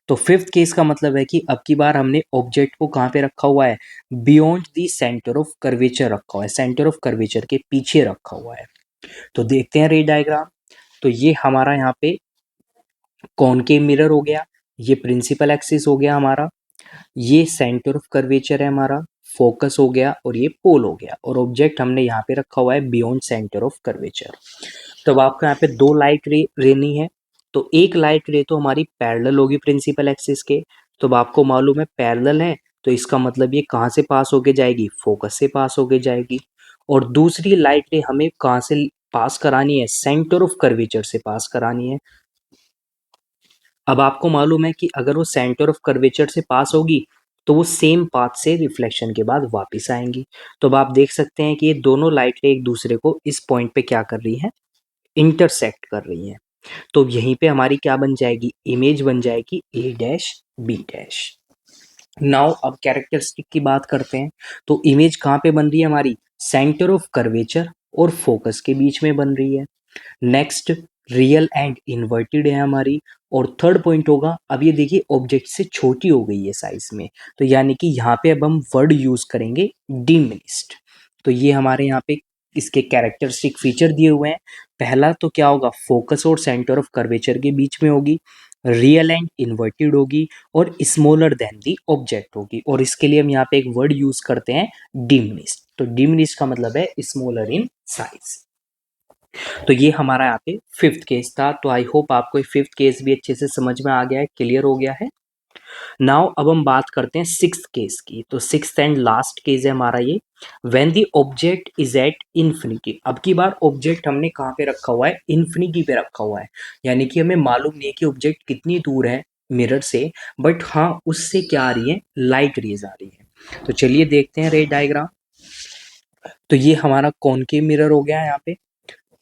तो फिफ्थ केस का मतलब है कि अब की बार हमने ऑब्जेक्ट को कहाँ पे रखा हुआ है, beyond the centre of curvature रखा हुआ है, सेंटर ऑफ कर्वेचर के पीछे रखा हुआ है। तो देखते हैं रे डायग्राम। तो ये हमारा यहाँ पे कॉनकेव मिरर हो गया, ये प्रिंसिपल एक्सिस हो गया हमारा, ये सेंटर ऑफ कर्वेचर है हमारा, फोकस हो गया और ये पोल हो गया, और ऑब्जेक्ट हमने यहाँ पे रखा हुआ है बियॉन्ड सेंटर ऑफ कर्वेचर। तो अब आपको यहाँ पे दो लाइट रे लेनी है। तो एक लाइट रे तो हमारी पैरेलल होगी प्रिंसिपल एक्सिस के। तो अब आपको मालूम है पैरेलल है तो इसका मतलब ये कहाँ से पास होके जाएगी, फोकस से पास होके जाएगी। और दूसरी लाइट रे हमें कहाँ से पास करानी है, सेंटर ऑफ कर्वेचर से पास करानी है। अब आपको मालूम है कि अगर वो सेंटर ऑफ कर्वेचर से पास होगी तो वो सेम पाथ से रिफ्लेक्शन के बाद वापस आएंगी। तो अब आप देख सकते हैं कि ये दोनों लाइटें एक दूसरे को इस पॉइंट पे क्या कर रही हैं, इंटरसेक्ट कर रही हैं। तो यहीं पे हमारी क्या बन जाएगी, इमेज बन जाएगी ए डैश बी डैश। नाउ अब कैरेक्टरिस्टिक की बात करते हैं। तो इमेज कहाँ पे बन रही है हमारी, सेंटर ऑफ कर्वेचर और फोकस के बीच में बन रही है। नेक्स्ट, रियल एंड इन्वर्टेड है हमारी। और थर्ड पॉइंट होगा, अब ये देखिए ऑब्जेक्ट से छोटी हो गई है साइज में, तो यानी कि यहाँ पे अब हम वर्ड यूज करेंगे डिमिनिस्ड। तो ये हमारे यहाँ पे इसके कैरेक्टरिस्टिक फीचर दिए हुए हैं। पहला तो क्या होगा, फोकस और सेंटर ऑफ कर्वेचर के बीच में होगी, रियल एंड इन्वर्टेड होगी और स्मॉलर देन दी ऑब्जेक्ट होगी। और इसके लिए हम यहाँ पे एक वर्ड यूज करते हैं डिमिनिस्ड। तो डिमिनिस्ड का मतलब है स्मॉलर इन साइज। तो ये हमारा यहाँ पे फिफ्थ केस था। तो आई होप आपको ये फिफ्थ केस भी अच्छे से समझ में आ गया है, क्लियर हो गया है। नाउ अब हम बात करते हैं सिक्स्थ केस की। तो सिक्स्थ एंड लास्ट केस है हमारा ये, when the object is at infinity. अब की बार ऑब्जेक्ट हमने कहाँ पे रखा हुआ है, इन्फिनिटी पे रखा हुआ है, यानी कि हमें मालूम नहीं है कि ऑब्जेक्ट कितनी दूर है मिरर से, बट हाँ उससे क्या आ रही है, लाइट रेज आ रही है। तो चलिए देखते हैं रे डायग्राम। तो ये हमारा कॉनकेव मिरर हो गया है, यहाँ पे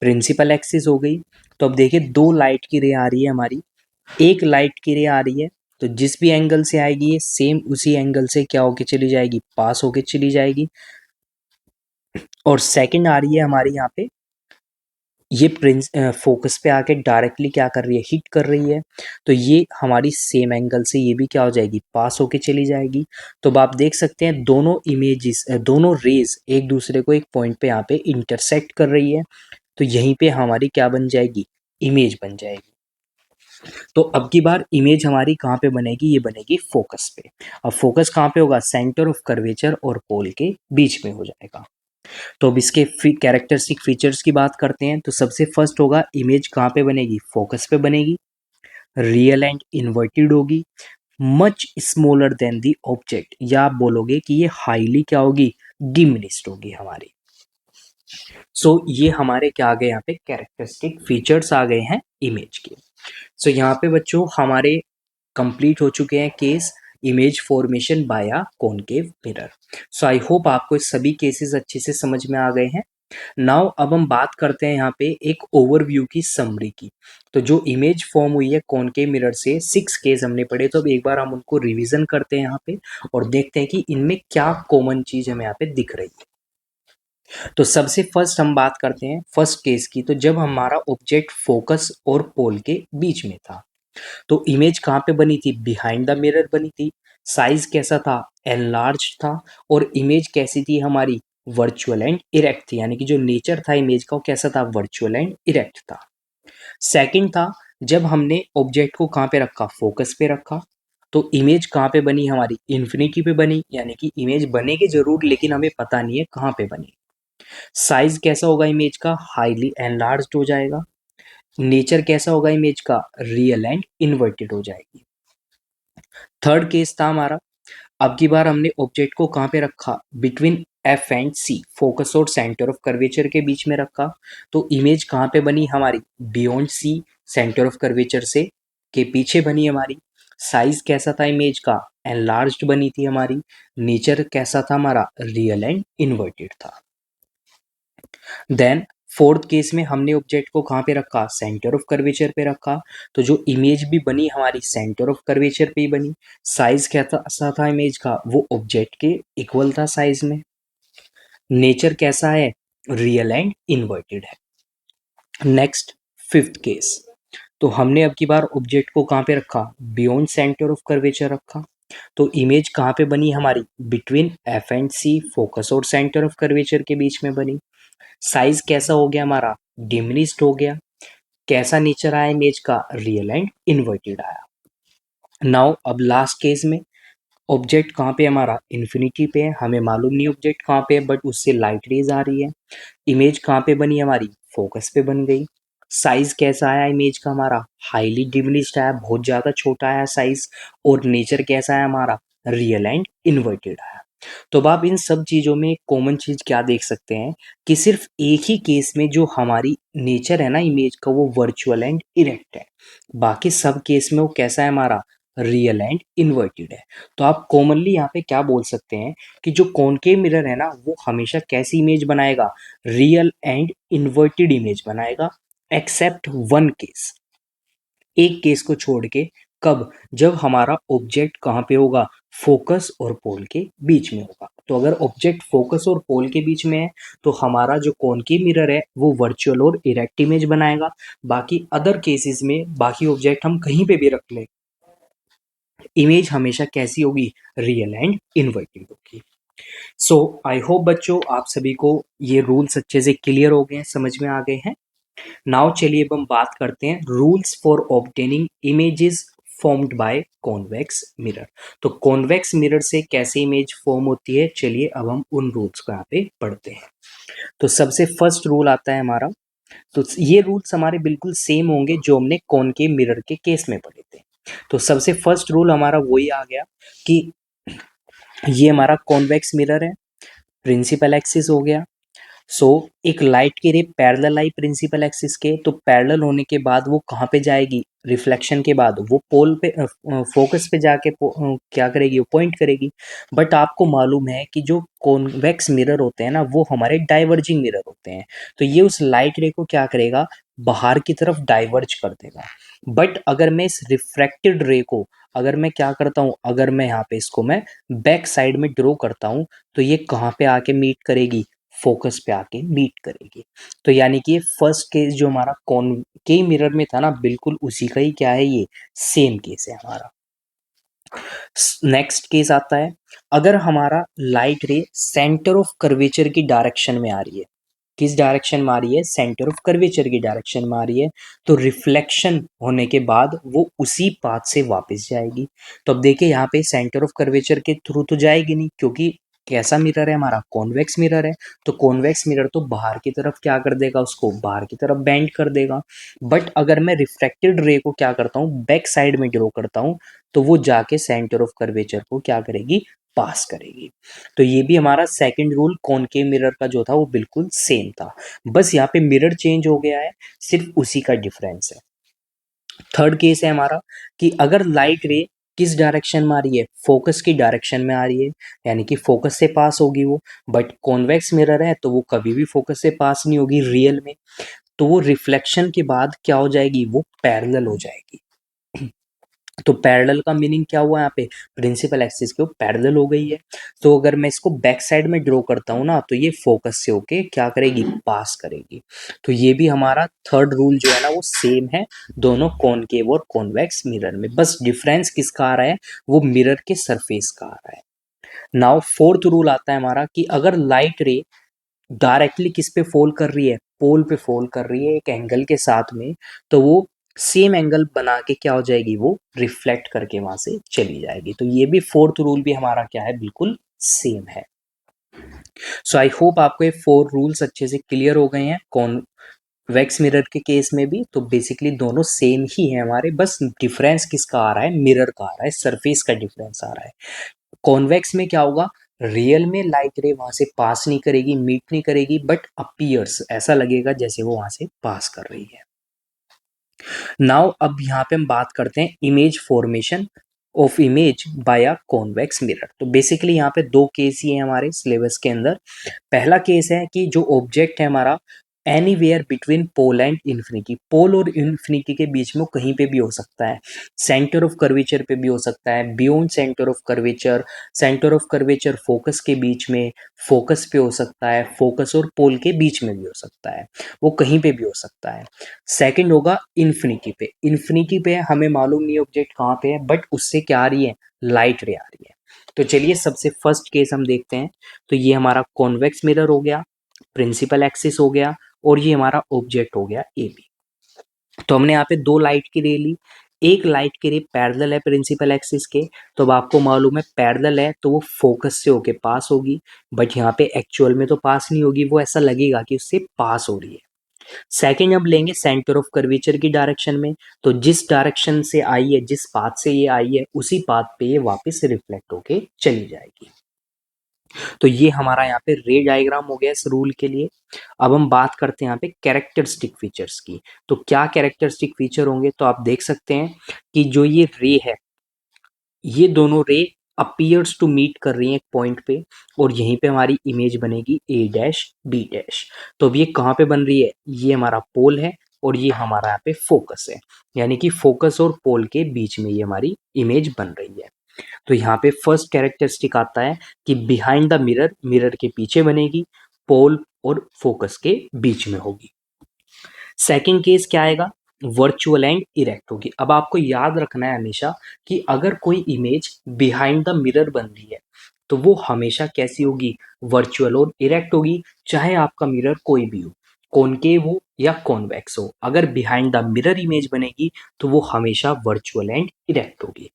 प्रिंसिपल एक्सिस हो गई। तो अब देखिए दो लाइट की रे आ रही है हमारी, एक लाइट की रे आ रही है, तो जिस भी एंगल से आएगी ये सेम उसी एंगल से क्या होके चली जाएगी, पास होके चली जाएगी। और सेकंड आ रही है हमारी यहाँ पे, ये प्रिंस फोकस पे आके डायरेक्टली क्या कर रही है, हिट कर रही है, तो ये हमारी सेम एंगल से ये भी क्या हो जाएगी, पास होके चली जाएगी। तो अब आप देख सकते हैं दोनों इमेजेस, दोनों रेज एक दूसरे को एक पॉइंट पे यहाँ पे इंटरसेक्ट कर रही है, तो यहीं पे हमारी क्या बन जाएगी, इमेज बन जाएगी। तो अब की बार इमेज हमारी कहाँ पे बनेगी, ये बनेगी फोकस पे। अब फोकस कहाँ पे होगा, सेंटर ऑफ कर्वेचर और पोल के बीच में हो जाएगा। तो अब इसके कैरेक्टरिस्टिक फीचर्स की बात करते हैं। तो सबसे फर्स्ट होगा, इमेज कहाँ पे बनेगी, फोकस पे बनेगी, रियल एंड इन्वर्टेड होगी, much smaller than the object, या आप बोलोगे कि ये हाईली क्या होगी, डिमिनिस्ड होगी हमारी। सो ये हमारे क्या आ गए यहाँ पे, कैरेक्टरिस्टिक फीचर्स आ गए हैं इमेज के। सो यहाँ पे बच्चों हमारे कंप्लीट हो चुके हैं case, image formation by concave mirror. So I hope आपको सभी केसेस अच्छे से समझ में आ गए हैं। नाउ अब हम बात करते हैं यहाँ पे एक ओवरव्यू की, समरी की। तो जो इमेज फॉर्म हुई है कॉनकेव मिरर से, 6 केस हमने पढ़े, तो अब एक बार हम उनको रिवीजन करते हैं यहाँ पे और देखते हैं कि इनमें क्या कॉमन चीज हमें यहाँ पे दिख रही है। तो सबसे फर्स्ट हम बात करते हैं फर्स्ट केस की। तो जब हमारा ऑब्जेक्ट फोकस और पोल के बीच में था, तो इमेज कहाँ पे बनी थी, बिहाइंड द मिरर बनी थी। साइज कैसा था, एनलार्ज था। और इमेज कैसी थी हमारी, वर्चुअल एंड इरेक्ट थी, यानी कि जो नेचर था इमेज का वो कैसा था, वर्चुअल एंड इरेक्ट था। सेकंड था, जब हमने ऑब्जेक्ट को कहाँ पे रखा, फोकस पे रखा, तो इमेज कहाँ पे बनी हमारी, इन्फिनिटी पे बनी, यानी कि इमेज बनेगी जरूर लेकिन हमें पता नहीं है कहाँ पे बनी। साइज कैसा होगा इमेज का, हाईली एनलार्ज्ड हो जाएगा। नेचर कैसा होगा इमेज का, रियल एंड इन्वर्टेड हो जाएगी। थर्ड केस था हमारा, अब की बार हमने ऑब्जेक्ट को कहाँ पे रखा, between F and C, focus और सेंटर ऑफ कर्वेचर के बीच में रखा, तो इमेज कहाँ पे बनी हमारी, beyond C, centre of curvature से के पीछे बनी हमारी। साइज कैसा था इमेज का, एनलार्ज्ड बनी थी हमारी। नेचर कैसा था हमारा, रियल एंड इन्वर्टेड था। देन फोर्थ केस में हमने ऑब्जेक्ट को कहाँ पे रखा, सेंटर ऑफ कर्वेचर पे रखा, तो जो इमेज भी बनी हमारी सेंटर ऑफ कर्वेचर पे ही बनी। साइज कैसा था इमेज का, वो ऑब्जेक्ट के इक्वल था साइज में। नेचर कैसा है, रियल एंड इन्वर्टेड है। नेक्स्ट फिफ्थ केस, तो हमने अब की बार ऑब्जेक्ट को कहाँ पे रखा, बियॉन्ड सेंटर ऑफ कर्वेचर रखा, तो इमेज कहाँ पे बनी हमारी, between F and C, focus और सेंटर ऑफ कर्वेचर के बीच में बनी। साइज कैसा हो गया हमारा, डिमिनिश्ड हो गया। कैसा नेचर आया इमेज का, रियल एंड इन्वर्टेड आया। नाउ अब लास्ट केस में, ऑब्जेक्ट कहाँ पे हमारा, इन्फिनिटी पे है, हमें मालूम नहीं ऑब्जेक्ट कहाँ पे है बट उससे लाइट रेज आ रही है। इमेज कहाँ पे बनी हमारी, फोकस पे बन गई। साइज कैसा आया इमेज का हमारा, हाईली डिमिनिश्ड आया, बहुत ज़्यादा छोटा आया साइज। और नेचर कैसा है हमारा, रियल एंड इन्वर्टेड आया। तो अब आप इन सब चीज़ों में कॉमन चीज़ क्या देख सकते हैं, कि सिर्फ एक ही केस में जो हमारी नेचर है ना इमेज का, वो वर्चुअल एंड इरेक्ट है। बाकी सब केस में वो कैसा है हमारा, रियल एंड इन्वर्टेड है। तो आप कॉमनली यहाँ पे क्या बोल सकते हैं, कि जो कॉनकेव मिरर है ना वो हमेशा कैसी इमेज बनाएगा, रियल एंड इन्वर्टेड इमेज बनाएगा, एक्सेप्ट वन केस, एक केस को छोड़ के। कब, जब हमारा ऑब्जेक्ट कहाँ पे होगा, फोकस और पोल के बीच में होगा। तो अगर ऑब्जेक्ट फोकस और पोल के बीच में है, तो हमारा जो कॉनकेव मिरर है वो वर्चुअल और इरेक्ट इमेज बनाएगा। बाकी अदर केसेस में बाकी ऑब्जेक्ट हम कहीं पे भी रख लें, इमेज हमेशा कैसी होगी, रियल एंड इन्वर्टेड होगी। सो आई होप बच्चों आप सभी को ये रूल्स अच्छे से क्लियर हो गए हैं, समझ में आ गए हैं। नाउ चलिए अब हम बात करते हैं rules for obtaining images formed by convex mirror. तो कॉन्वेक्स मिरर से कैसे इमेज फॉर्म होती है, चलिए अब हम उन रूल्स को यहाँ पे पढ़ते हैं। तो सबसे फर्स्ट रूल आता है हमारा, तो ये रूल्स हमारे बिल्कुल सेम होंगे जो हमने कॉनकेव मिरर के केस में पढ़े थे। तो सबसे फर्स्ट रूल हमारा वही आ गया कि ये हमारा कॉन्वेक्स मिरर है, प्रिंसिपल एक्सिस हो गया। सो एक लाइट की रे पैरेलल आई प्रिंसिपल एक्सिस के, तो पैरेलल होने के बाद वो कहाँ पे जाएगी, रिफ्लेक्शन के बाद वो पोल पे फोकस पे जाके क्या करेगी, वो पॉइंट करेगी। बट आपको मालूम है कि जो कॉन्वेक्स मिरर होते हैं ना, वो हमारे डाइवर्जिंग मिरर होते हैं। तो ये उस लाइट रे को क्या करेगा, बाहर की तरफ डाइवर्ज कर देगा। बट अगर मैं इस रिफ्रैक्टेड रे को, अगर मैं क्या करता हूँ, अगर मैं यहाँ पे इसको मैं बैक साइड में ड्रॉ करता हूँ, तो ये कहाँ पे आके मीट करेगी, फोकस पे आके मीट करेगी। तो यानी कि ये फर्स्ट केस जो हमारा कॉनकेव मिरर में था ना, बिल्कुल उसी का ही क्या है, ये सेम केस है हमारा। नेक्स्ट केस आता है, अगर हमारा लाइट रे सेंटर ऑफ कर्वेचर की डायरेक्शन में आ रही है, किस डायरेक्शन में आ रही है, सेंटर ऑफ कर्वेचर की डायरेक्शन में आ रही है, तो रिफ्लेक्शन होने के बाद वो उसी पाथ से वापस जाएगी। तो अब देखिए यहाँ पे सेंटर ऑफ कर्वेचर के थ्रू तो जाएगी नहीं, क्योंकि कैसा मिरर है हमारा, कॉन्वेक्स मिरर है। तो कॉन्वेक्स मिरर तो बाहर की तरफ क्या कर देगा, उसको बाहर की तरफ बेंड कर देगा। बट अगर मैं रिफ्लेक्टेड रे को क्या करता हूँ, बैक साइड में ड्रॉ करता हूँ, तो वो जाके सेंटर ऑफ कर्वेचर को क्या करेगी, पास करेगी। तो ये भी हमारा सेकंड रूल कॉनकेव मिरर का जो था वो बिल्कुल सेम था, बस यहाँ पे मिरर चेंज हो गया है, सिर्फ उसी का डिफरेंस है। थर्ड केस है हमारा कि अगर लाइट रे किस डायरेक्शन में आ रही है, फोकस की डायरेक्शन में आ रही है, यानी कि फोकस से पास होगी वो। बट कॉन्वेक्स मिरर है तो वो कभी भी फोकस से पास नहीं होगी रियल में। तो वो रिफ्लेक्शन के बाद क्या हो जाएगी, वो पैरेलल हो जाएगी। तो पैरेलल का मीनिंग क्या हुआ यहाँ पे, प्रिंसिपल एक्सिस के वो पैरेलल हो गई है। तो अगर मैं इसको बैक साइड में ड्रॉ करता हूँ ना, तो ये फोकस से होके क्या करेगी, पास करेगी। तो ये भी हमारा थर्ड रूल जो है ना वो सेम है दोनों कॉनकेव और कॉन्वेक्स मिरर में, बस डिफरेंस किसका आ रहा है, वो मिरर के सरफेस का आ रहा है। नाउ फोर्थ रूल आता है हमारा कि अगर लाइट रे डायरेक्टली किस पे फॉल कर रही है, पोल पे फॉल कर रही है एक एंगल के साथ में, तो वो सेम एंगल बना के क्या हो जाएगी, वो रिफ्लेक्ट करके वहां से चली जाएगी। तो ये भी फोर्थ रूल भी हमारा क्या है, बिल्कुल सेम है। सो आई होप आपको ये फोर रूल्स अच्छे से क्लियर हो गए हैं कॉन्वेक्स मिरर के केस में भी। तो बेसिकली दोनों सेम ही है हमारे, बस डिफरेंस किसका आ रहा है, मिरर का आ रहा है, सरफेस का डिफरेंस आ रहा है। कॉन्वेक्स में क्या होगा, रियल में लाइट रे वहां से पास नहीं करेगी, मीट नहीं करेगी, बट अपीयर्स ऐसा लगेगा जैसे वो वहां से पास कर रही है। नाउ अब यहाँ पे हम बात करते हैं image formation of image by a convex mirror. तो बेसिकली यहाँ पे दो केस ही है हमारे सिलेबस के अंदर। पहला केस है कि जो ऑब्जेक्ट है हमारा anywhere between pole and infinity, pole और इन्फिनिटी के बीच में कहीं पे भी हो सकता है, सेंटर ऑफ कर्वेचर पे भी हो सकता है, beyond centre of curvature, centre of curvature focus के बीच में, फोकस पे हो सकता है, फोकस और पोल के बीच में भी हो सकता है, वो कहीं पे भी हो सकता है। सेकंड होगा इन्फिनिटी पे, इन्फिनिटी पे हमें मालूम नहीं ऑब्जेक्ट कहाँ पे है, बट उससे क्या आ रही है, लाइट रे आ रही है। तो चलिए सबसे फर्स्ट केस हम देखते हैं। तो ये हमारा कॉन्वेक्स मिरर हो गया, प्रिंसिपल एक्सिस हो गया, और ये हमारा ऑब्जेक्ट हो गया ए बी। तो हमने यहाँ पे दो लाइट की रे ली, एक लाइट की रे पैरेलल है प्रिंसिपल एक्सिस के। तो अब आपको मालूम है पैरेलल है तो वो फोकस से होके पास होगी, बट यहाँ पे एक्चुअल में तो पास नहीं होगी, वो ऐसा लगेगा कि उससे पास हो रही है। सेकंड अब लेंगे सेंटर ऑफ कर्वेचर की डायरेक्शन में, तो जिस डायरेक्शन से आई है, जिस पाथ से ये आई है, उसी पाथ पे ये वापस रिफ्लेक्ट होके चली जाएगी। तो ये हमारा यहाँ पे रे डायग्राम हो गया इस रूल के लिए। अब हम बात करते हैं यहाँ पे कैरेक्टरिस्टिक फीचर्स की। तो क्या कैरेक्टरिस्टिक फीचर होंगे, तो आप देख सकते हैं कि जो ये रे है, ये दोनों रे अपीयर्स टू मीट कर रही हैं एक पॉइंट पे, और यहीं पे हमारी इमेज बनेगी ए डैश बी डैश। तो अब ये कहाँ पे बन रही है, ये हमारा पोल है और ये हमारा यहाँ पे फोकस है, यानी कि फोकस और पोल के बीच में ये हमारी इमेज बन रही है। तो यहाँ पे फर्स्ट कैरेक्टरिस्टिक आता है कि बिहाइंड द मिरर, मिरर के पीछे बनेगी, पोल और फोकस के बीच में होगी। सेकंड केस क्या आएगा, वर्चुअल एंड इरेक्ट होगी। अब आपको याद रखना है हमेशा कि अगर कोई इमेज बिहाइंड द मिरर बन रही है तो वो हमेशा कैसी होगी, वर्चुअल और इरेक्ट होगी, चाहे आपका मिरर कोई भी हो, कॉनकेव हो या कॉन्वेक्स हो। अगर बिहाइंड द मिरर इमेज बनेगी तो वो हमेशा वर्चुअल एंड इरेक्ट होगी।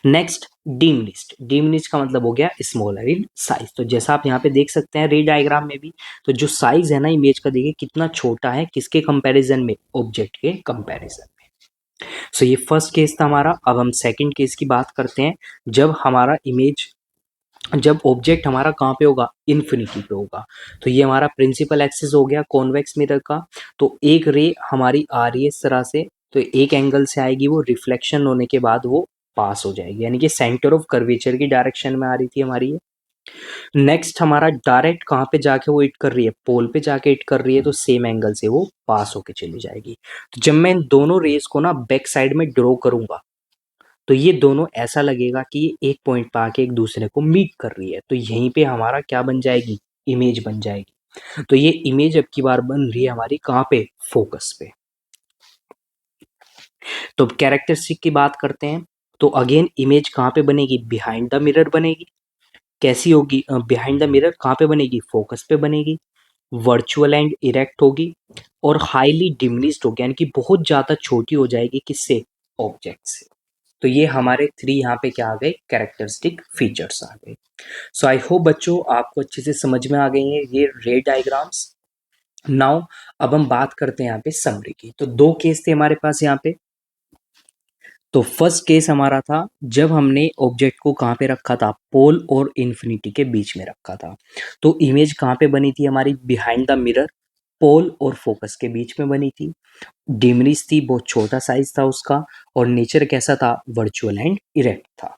नेक्स्ट डिमिनिश्ड, डिमिनिश्ड का मतलब हो गया स्मॉलर इन साइज। तो जैसा आप यहाँ पे देख सकते हैं रे डायग्राम में भी, तो जो साइज है ना इमेज का, देखिए कितना छोटा है, किसके कंपैरिजन में, ऑब्जेक्ट के कंपैरिजन में। सो ये फर्स्ट केस था हमारा। अब हम सेकंड केस की बात करते हैं। जब हमारा इमेज जब ऑब्जेक्ट हमारा कहाँ पे होगा, इन्फिनिटी पे होगा। तो ये हमारा प्रिंसिपल एक्सिस हो गया कॉन्वेक्स मिरर का। तो एक रे हमारी आ रही है इस तरह से, तो एक एंगल से आएगी, वो रिफ्लेक्शन होने के बाद वो पास हो जाएगी, यानी कि सेंटर ऑफ कर्वेचर की डायरेक्शन में आ रही थी हमारी ये। नेक्स्ट हमारा डायरेक्ट कहाँ पे जाके वो हिट कर रही है, पोल पे जाके हिट कर रही है, तो सेम एंगल से वो पास होके चली जाएगी। तो जब मैं इन दोनों रेस को ना बैक साइड में ड्रॉ करूंगा, तो ये दोनों ऐसा लगेगा कि ये एक पॉइंट पे आके एक दूसरे को मीट कर रही है। तो यहीं पे हमारा क्या बन जाएगी, इमेज बन जाएगी। तो ये इमेज अब की बार बन रही है हमारी कहाँ पे, फोकस पे। तो कैरेक्टरिस्टिक की बात करते हैं। तो अगेन इमेज कहाँ पे बनेगी, बिहाइंड द मिरर बनेगी। कैसी होगी, बिहाइंड द मिरर कहाँ पे बनेगी, फोकस पे बनेगी। वर्चुअल एंड इरेक्ट होगी और हाईली डिमिनिश्ड होगी, यानी कि बहुत ज्यादा छोटी हो जाएगी, किससे, ऑब्जेक्ट से। तो ये हमारे 3 यहाँ पे क्या आ गए, कैरेक्टरिस्टिक फीचर्स आ गए। सो आई होप बच्चों आपको अच्छे से समझ में आ गई है ये रे डायग्राम्स। नाउ अब हम बात करते हैं यहाँ पे समरी की। तो 2 केस थे हमारे पास यहाँ पे। तो फर्स्ट केस हमारा था जब हमने ऑब्जेक्ट को कहाँ पे रखा था, पोल और इन्फिनिटी के बीच में रखा था। तो इमेज कहाँ पे बनी थी हमारी, बिहाइंड द मिरर, पोल और फोकस के बीच में बनी थी। डिमनिश थी, बहुत छोटा साइज था उसका, और नेचर कैसा था, वर्चुअल एंड इरेक्ट था।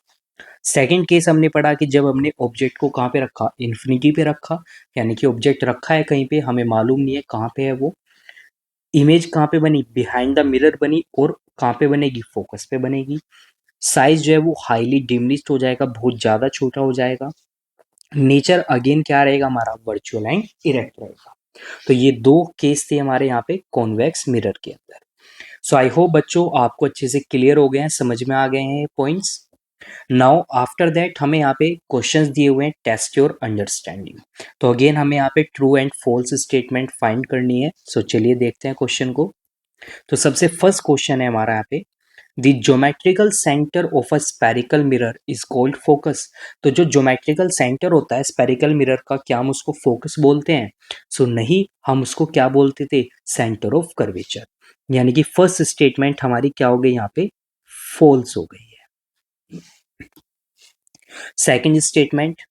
सेकंड केस हमने पढ़ा कि जब हमने ऑब्जेक्ट को कहाँ पे रखा, इन्फिनिटी पे रखा, यानी कि ऑब्जेक्ट रखा है कहीं पे, हमें मालूम नहीं है कहाँ पे है वो। इमेज कहाँ पे बनी, बिहाइंड द मिरर बनी, और कहाँ पे बनेगी, फोकस पे बनेगी। साइज जो है वो हाईली डिमिनिश्ड हो जाएगा, बहुत ज़्यादा छोटा हो जाएगा। नेचर अगेन क्या रहेगा हमारा, वर्चुअल एंड इरेक्ट रहेगा। तो ये 2 केस थे हमारे यहाँ पे कॉन्वेक्स मिरर के अंदर। सो आई होप बच्चों आपको अच्छे से क्लियर हो गए हैं, समझ में आ गए हैं पॉइंट्स। नाउ आफ्टर दैट हमें यहाँ पे क्वेश्चंस दिए हुए हैं, टेस्ट योर अंडरस्टैंडिंग। तो अगेन हमें यहाँ पे true and false statement find करनी है। सो चलिए देखते हैं क्वेश्चन को। तो सबसे फर्स्ट क्वेश्चन है हमारा यहाँ पे, the geometrical centre of a spherical mirror is called focus. तो जो ज्योमेट्रिकल सेंटर होता है स्पेरिकल मिरर का, क्या हम उसको फोकस बोलते हैं? सो नहीं, हम उसको क्या बोलते थे, सेंटर ऑफ कर्वेचर। यानी कि फर्स्ट स्टेटमेंट हमारी क्या हो गई यहाँ पे, फॉल्स हो गई है। सेकंड स्टेटमेंट,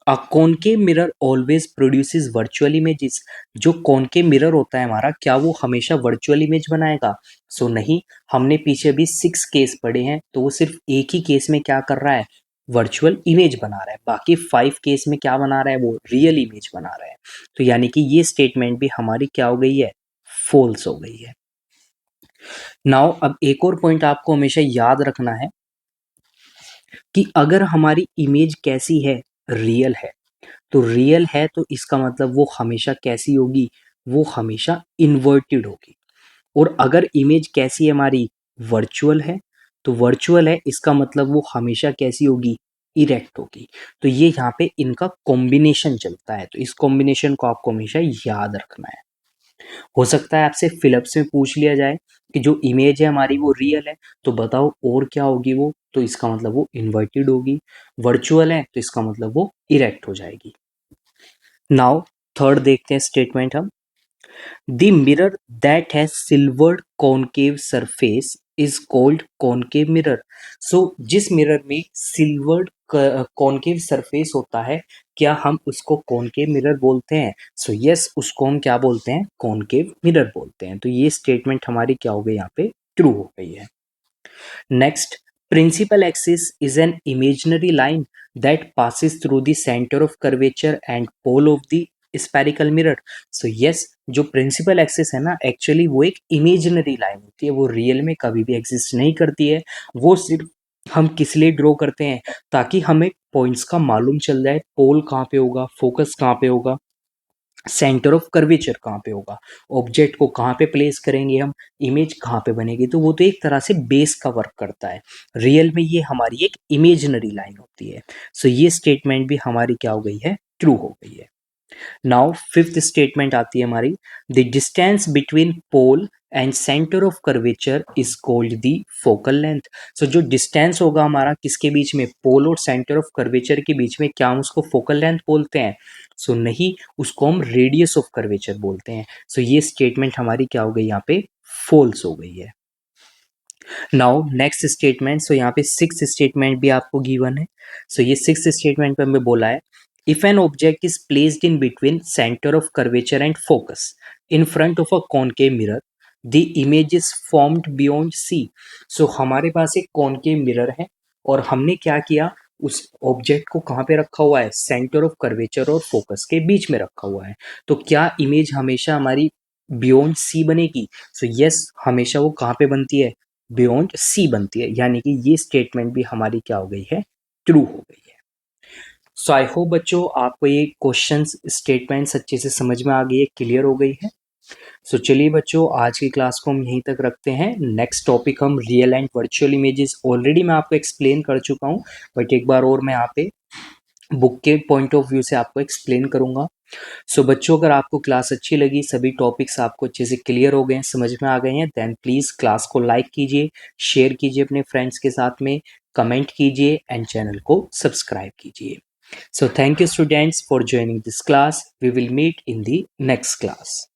अ concave mirror always produces virtual images. जो कॉनकेव मिरर होता है हमारा, क्या वो हमेशा वर्चुअल इमेज बनाएगा? सो नहीं, हमने पीछे भी 6 केस पढ़े हैं, तो वो सिर्फ एक ही केस में क्या कर रहा है, वर्चुअल इमेज बना रहा है। बाकी 5 केस में क्या बना रहा है, वो रियल इमेज बना रहा है। तो यानी कि ये स्टेटमेंट भी हमारी क्या हो गई है, फॉल्स हो गई है। नाउ अब एक और पॉइंट आपको हमेशा याद रखना है कि अगर हमारी इमेज कैसी है, रियल है, तो रियल है तो इसका मतलब वो हमेशा कैसी होगी, वो हमेशा इन्वर्टेड होगी। और अगर इमेज कैसी है हमारी, वर्चुअल है, तो वर्चुअल है इसका मतलब वो हमेशा कैसी होगी, इरेक्ट होगी। तो ये यहाँ पे इनका कॉम्बिनेशन चलता है, तो इस कॉम्बिनेशन को आपको हमेशा याद रखना है। हो सकता है आपसे फिलिप्स में पूछ लिया जाए कि जो इमेज है हमारी वो रियल है, तो बताओ और क्या होगी वो, तो इसका मतलब वो इन्वर्टेड होगी। वर्चुअल है तो इसका मतलब वो इरेक्ट हो जाएगी। नाउ थर्ड देखते हैं स्टेटमेंट हम, the mirror that has silvered concave surface is called concave mirror. So जिस मिरर में सिल्वर्ड कॉनकेव सरफेस होता है, क्या हम उसको कॉनकेव मिरर बोलते हैं? सो यस, उसको हम क्या बोलते हैं, कॉनकेव मिरर बोलते हैं। तो ये स्टेटमेंट हमारी क्या हो गई यहाँ पे, ट्रू हो गई है। Next, principal axis is an imaginary line that passes through the center of curvature and pole of the spherical mirror. So yes, जो प्रिंसिपल एक्सिस है ना, एक्चुअली वो एक इमेजिनरी लाइन होती है, वो रियल में कभी भी एग्जिस्ट नहीं करती है। वो सिर्फ हम किस लिए ड्रॉ करते हैं, ताकि हमें पॉइंट्स का मालूम चल जाए, पोल कहाँ पे होगा, फोकस कहाँ पे होगा, सेंटर ऑफ कर्वेचर कहाँ पे होगा, ऑब्जेक्ट को कहाँ पे प्लेस करेंगे हम, इमेज कहाँ पे बनेगी। तो वो तो एक तरह से बेस का वर्क करता है। रियल में ये हमारी एक इमेजिनरी लाइन होती है। सो ये स्टेटमेंट भी हमारी क्या हो गई है, ट्रू हो गई है। नाउ फिफ्थ स्टेटमेंट आती है हमारी, the distance between pole and centre of curvature is called the focal length. So जो डिस्टेंस होगा हमारा किसके बीच में, पोल और सेंटर ऑफ कर्वेचर के बीच में, क्या हम उसको फोकल लेंथ बोलते हैं? सो नहीं, उसको हम रेडियस ऑफ कर्वेचर बोलते हैं। सो ये स्टेटमेंट हमारी क्या हो गई यहाँ पे, फॉल्स हो गई है। नाउ नेक्स्ट स्टेटमेंट, सो यहाँ पे सिक्स स्टेटमेंट भी आपको गिवन है। सो ये सिक्स स्टेटमेंट पे हमें बोला है, if an object is placed in between centre of curvature and focus in front of a concave mirror the image is formed beyond C. So हमारे पास एक कॉनकेव मिरर है और हमने क्या किया, उस ऑब्जेक्ट को कहाँ पे रखा हुआ है, सेंटर ऑफ कर्वेचर और फोकस के बीच में रखा हुआ है। तो क्या इमेज हमेशा हमारी बियॉन्ड सी बनेगी? सो यस, हमेशा वो कहाँ पे बनती है, बियॉन्ड सी बनती है, यानी कि ये स्टेटमेंट भी हमारी क्या हो गई है, ट्रू हो गई है। सो आई होप बच्चों आपको ये क्वेश्चंस स्टेटमेंट्स अच्छे से समझ में आ गई है, क्लियर हो गई है। सो चलिए बच्चों, आज की क्लास को हम यहीं तक रखते हैं। नेक्स्ट टॉपिक हम real and virtual images, already मैं आपको एक्सप्लेन कर चुका हूँ, बट एक बार और मैं यहाँ पे बुक के पॉइंट ऑफ व्यू से आपको एक्सप्लेन करूंगा। सो बच्चों, अगर आपको क्लास अच्छी लगी, सभी टॉपिक्स आपको अच्छे से क्लियर हो गए हैं, समझ में आ गए हैं, देन प्लीज़ क्लास को लाइक कीजिए, शेयर कीजिए अपने फ्रेंड्स के साथ में, कमेंट कीजिए एंड चैनल को सब्सक्राइब कीजिए। So thank you students for joining this class. We will meet in the next class.